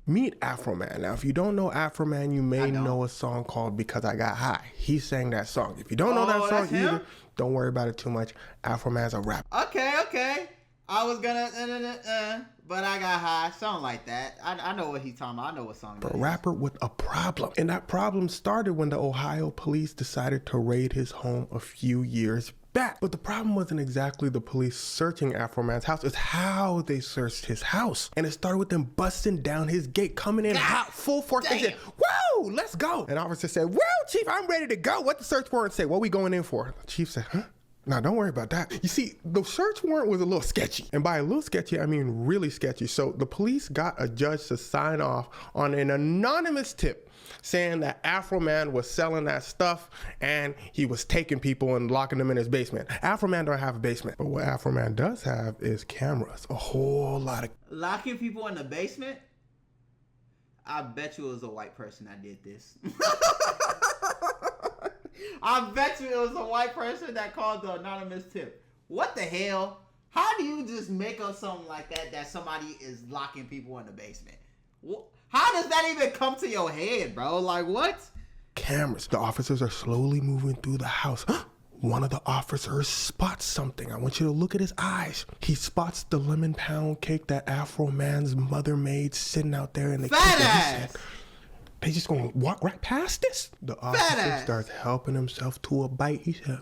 Meet Afroman. Now, if you don't know Afroman, you may know a song called Because I Got High. He sang that song. If you don't know that song either, don't worry about it too much. Afroman's a rapper. Okay. I was gonna, but I got high. Something like that. I know what he's talking about. I know what song that is. A rapper with a problem. And that problem started when the Ohio police decided to raid his home a few years back. But the problem wasn't exactly the police searching Afroman's house. It's how they searched his house. And it started with them busting down his gate, coming in hot, full force. They said, whoa, let's go. And officer said, well, Chief, I'm ready to go. What the search warrant say? What we going in for? The chief said, huh? Now, don't worry about that. You see, the search warrant was a little sketchy. And by a little sketchy, I mean really sketchy. So the police got a judge to sign off on an anonymous tip saying that Afroman was selling that stuff and he was taking people and locking them in his basement. Afroman don't have a basement. But what Afroman does have is cameras. A whole lot of... Locking people in the basement? I bet you it was a white person that did this. I bet you it was a white person that called the anonymous tip. What the hell? How do you just make up something like that somebody is locking people in the basement? How does that even come to your head, bro? Like, what? Cameras. The officers are slowly moving through the house. One of the officers spots something. I want you to look at his eyes. He spots the lemon pound cake that Afroman's mother made sitting out there in the kitchen. They just gonna walk right past this? The officer starts helping himself to a bite. He said,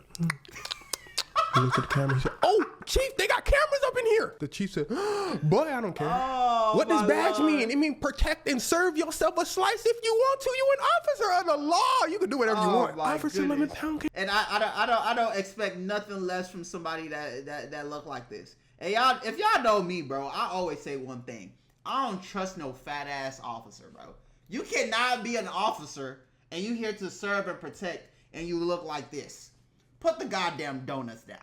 He looked at the camera. He said, oh, Chief, they got cameras up in here. The chief said, boy, I don't care. What does badge mean? It means protect and serve yourself a slice if you want to. You an officer of the law. You can do whatever you want. Officer lemon pound cake. And I don't expect nothing less from somebody that look like this. And y'all, if y'all know me, bro, I always say one thing. I don't trust no fat ass officer, bro. You cannot be an officer and you here to serve and protect and you look like this. Put the goddamn donuts down.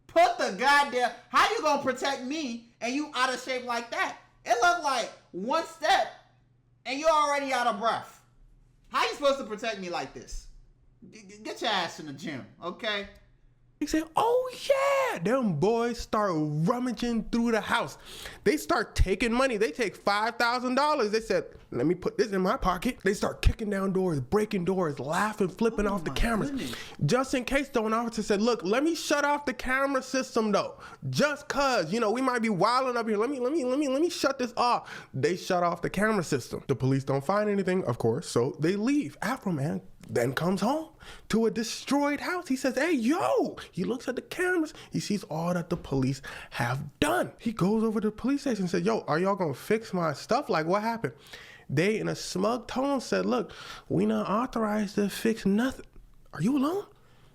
Put the goddamn... How you gonna protect me and you out of shape like that? It looked like one step and you already out of breath. How you supposed to protect me like this? Get your ass in the gym, okay? He said, oh yeah, them boys start rummaging through the house. They start taking money. They take $5,000. They said, let me put this in my pocket. They start kicking down doors, breaking doors, laughing, flipping off the cameras. Goodness. Just in case though, an officer said, look, let me shut off the camera system though. Just cause, you know, we might be wilding up here. Let me shut this off. They shut off the camera system. The police don't find anything, of course, so they leave. Afroman then comes home to a destroyed house. He says, hey, yo. He looks at the cameras. He sees all that the police have done. He goes over to the police station and said, yo, are y'all gonna fix my stuff? Like, what happened? They, in a smug tone, said, look, we not authorized to fix nothing. Are you alone?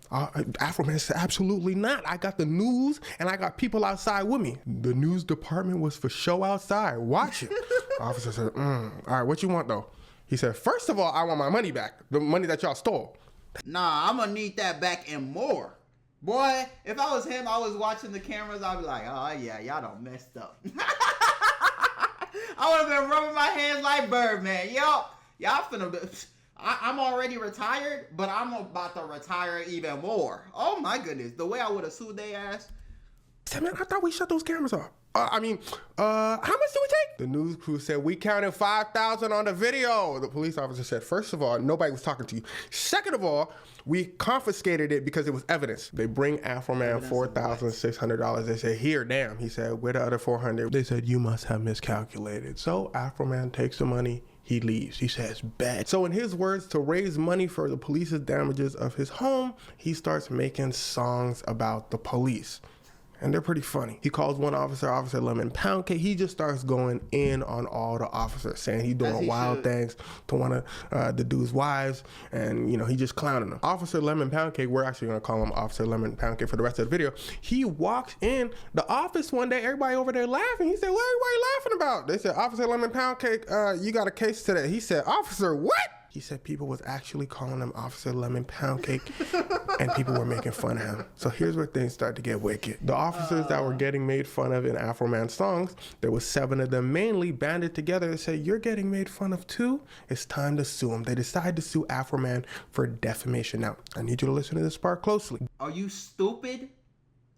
Afroman said, absolutely not. I got the news and I got people outside with me. The news department was for show outside. Watch it. Officer said, all right, what you want though? He said, first of all, I want my money back. The money that y'all stole. Nah, I'm gonna need that back and more. Boy, if I was him, I was watching the cameras, I'd be like, oh yeah, y'all done messed up. I would have been rubbing my hands like Birdman. Y'all finna be... I'm already retired, but I'm about to retire even more. Oh my goodness, the way I would have sued their ass. Man, I thought we shut those cameras off. How much did we take? The news crew said, we counted 5,000 on the video. The police officer said, first of all, nobody was talking to you. Second of all, we confiscated it because it was evidence. They bring Afroman $4,600. They said, here, damn. He said, where the other 400? They said, you must have miscalculated. So Afroman takes the money. He leaves. He says, bet. So in his words, to raise money for the police's damages of his home, he starts making songs about the police. And they're pretty funny. He calls one officer, Officer Lemon Pound Cake. He just starts going in on all the officers, saying he's doing wild things to one of the dude's wives. And, you know, he just clowning them. Officer Lemon Pound Cake, we're actually going to call him Officer Lemon Pound Cake for the rest of the video. He walks in the office one day, everybody over there laughing. He said, what are everybody laughing about? They said, Officer Lemon Pound Cake, you got a case today. He said, Officer, what? He said people was actually calling him Officer Lemon Pound Cake and people were making fun of him. So here's where things start to get wicked. The officers that were getting made fun of in Afroman songs, there was 7 of them mainly banded together and said, you're getting made fun of too? It's time to sue him. They decide to sue Afroman for defamation. Now, I need you to listen to this part closely. Are you stupid?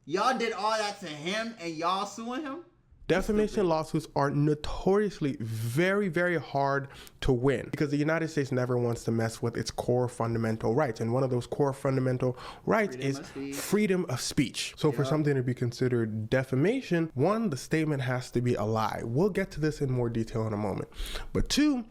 Y'all did all that to him and y'all suing him? Defamation lawsuits are notoriously very, very hard to win because the United States never wants to mess with its core fundamental rights. And one of those core fundamental rights is freedom of speech. So for something to be considered defamation, one, the statement has to be a lie. We'll get to this in more detail in a moment. But two,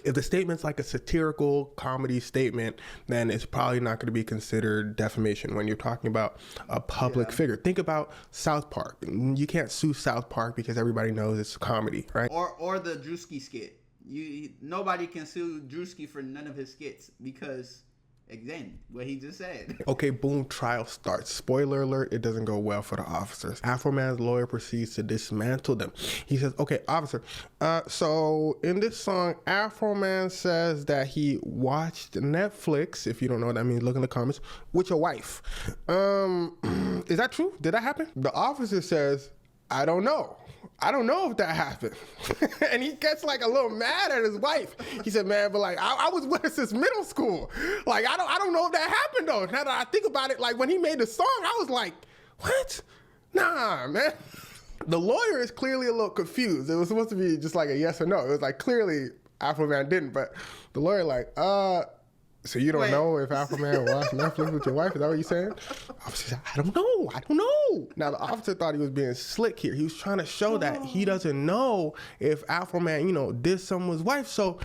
if the statement's like a satirical comedy statement, then it's probably not going to be considered defamation when you're talking about a public figure. Think about South Park. You can't sue South Park because everybody knows it's a comedy, right? Or the Drewski skit. Nobody can sue Drewski for none of his skits because, again, what he just said. Okay, boom, trial starts. Spoiler alert, it doesn't go well for the officers. Afroman's lawyer proceeds to dismantle them. He says, okay, officer, so in this song, Afroman says that he watched Netflix, if you don't know what that means, look in the comments, with your wife. Is that true? Did that happen? The officer says, I don't know. I don't know if that happened. And he gets like a little mad at his wife. He said, man, but like, I was with her since middle school. Like, I don't know if that happened though. Now that I think about it, like when he made the song, I was like, what? Nah, man. The lawyer is clearly a little confused. It was supposed to be just like a yes or no. It was like, clearly Afroman didn't, but the lawyer like, so you don't know if Afroman watched Netflix with your wife? Is that what you're saying? Officer said, I don't know. Now, the officer thought he was being slick here. He was trying to show that he doesn't know if Afroman, did something with his wife. So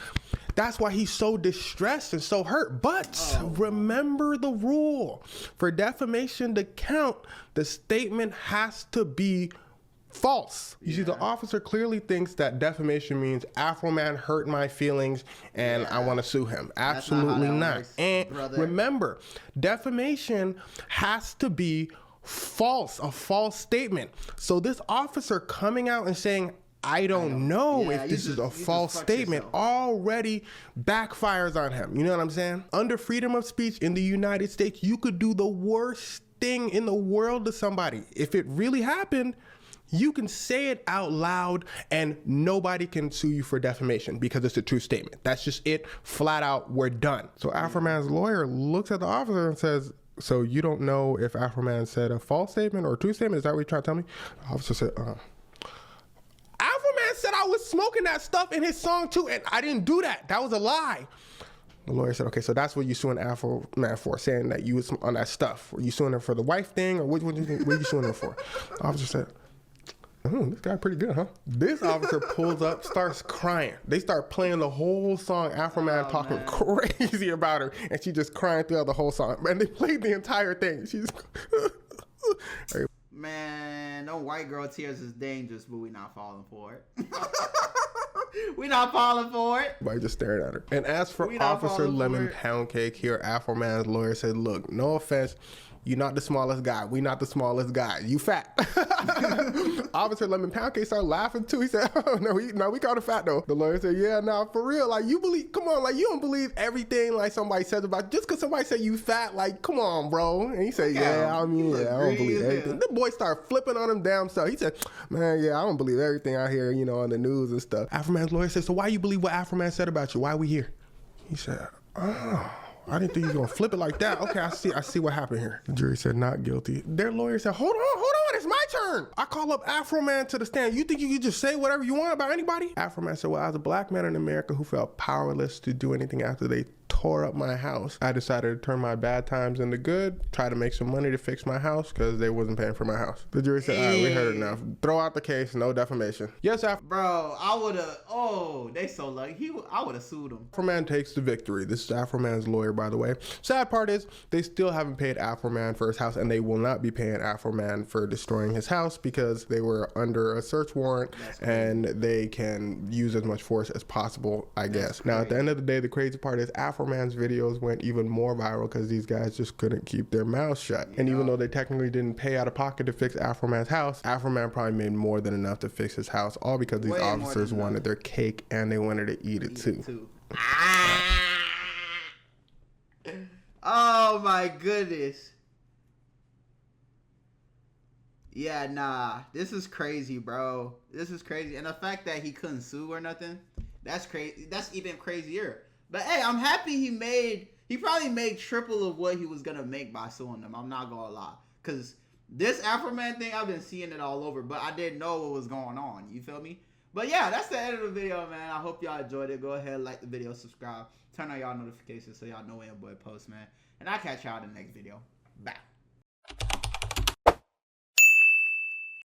that's why he's so distressed and so hurt. But remember the rule. For defamation to count, the statement has to be false. You see, the officer clearly thinks that defamation means Afroman hurt my feelings and I want to sue him. Absolutely not. Works, and remember, defamation has to be false, a false statement. So this officer coming out and saying, I don't know if this is a false statement already backfires on him. You know what I'm saying? Under freedom of speech in the United States, you could do the worst thing in the world to somebody. If it really happened, you can say it out loud and nobody can sue you for defamation because it's a true statement. That's just it. Flat out, we're done. So Afroman's lawyer looks at the officer and says, so you don't know if Afroman said a false statement or a true statement? Is that what you're trying to tell me? The officer said, Afroman said I was smoking that stuff in his song too, and I didn't do that. That was a lie. The lawyer said, okay, so that's what you suing Afroman for, saying that you was on that stuff. Were you suing him for the wife thing, or what are you suing him for? The officer said, this guy pretty good, huh? This officer pulls up, starts crying. They start playing the whole song, Afroman talking crazy about her, and she just crying throughout the whole song. And they played the entire thing. She's man, no white girl tears is dangerous, but we not falling for it. We not falling for it. I just stared at her. And as for Officer Lemon Pound Cake here, Afroman's lawyer said, look, no offense, you're not the smallest guy. We not the smallest guy. You fat. Officer Lemon Pound Cake started laughing too. He said, oh, no, we called him fat though. The lawyer said, yeah, now for real, like you believe, come on, like you don't believe everything like somebody says about, just because somebody said you fat, like come on, bro. And he said, I don't believe everything. The boy started flipping on him damn self. He said, man, I don't believe everything I hear, on the news and stuff. Afroman's lawyer said, so why you believe what Afroman said about you? Why we here? He said, I didn't think he was gonna flip it like that. Okay, I see what happened here. The jury said not guilty. Their lawyer said, hold on, it's my turn. I call up Afroman to the stand. You think you can just say whatever you want about anybody? Afroman said, well, as a black man in America who felt powerless to do anything after they tore up my house, I decided to turn my bad times into good, try to make some money to fix my house because they wasn't paying for my house. The jury said, all right, we heard enough. Throw out the case, no defamation. Yes, bro, I would have, they so lucky. I would have sued him. Afroman takes the victory. This is Afroman's lawyer, by the way. Sad part is they still haven't paid Afroman for his house, and they will not be paying Afroman for destroying his house because they were under a search warrant and they can use as much force as possible, I guess. Now, at the end of the day, the crazy part is Afroman's videos went even more viral because these guys just couldn't keep their mouths shut. And even though they technically didn't pay out of pocket to fix Afroman's house, Afroman probably made more than enough to fix his house, all because these officers wanted their cake and they wanted to eat it too. Oh my goodness. Yeah, nah. This is crazy, bro. This is crazy. And the fact that he couldn't sue or nothing, that's crazy. That's even crazier. But hey, I'm happy he probably made triple of what he was gonna make by suing them. I'm not gonna lie. Cause This Afroman thing, I've been seeing it all over, but I didn't know what was going on. You feel me? But yeah, that's the end of the video, man. I hope y'all enjoyed it. Go ahead, like the video, subscribe, turn on y'all notifications so y'all know when your boy posts, man. And I'll catch y'all in the next video. Bye.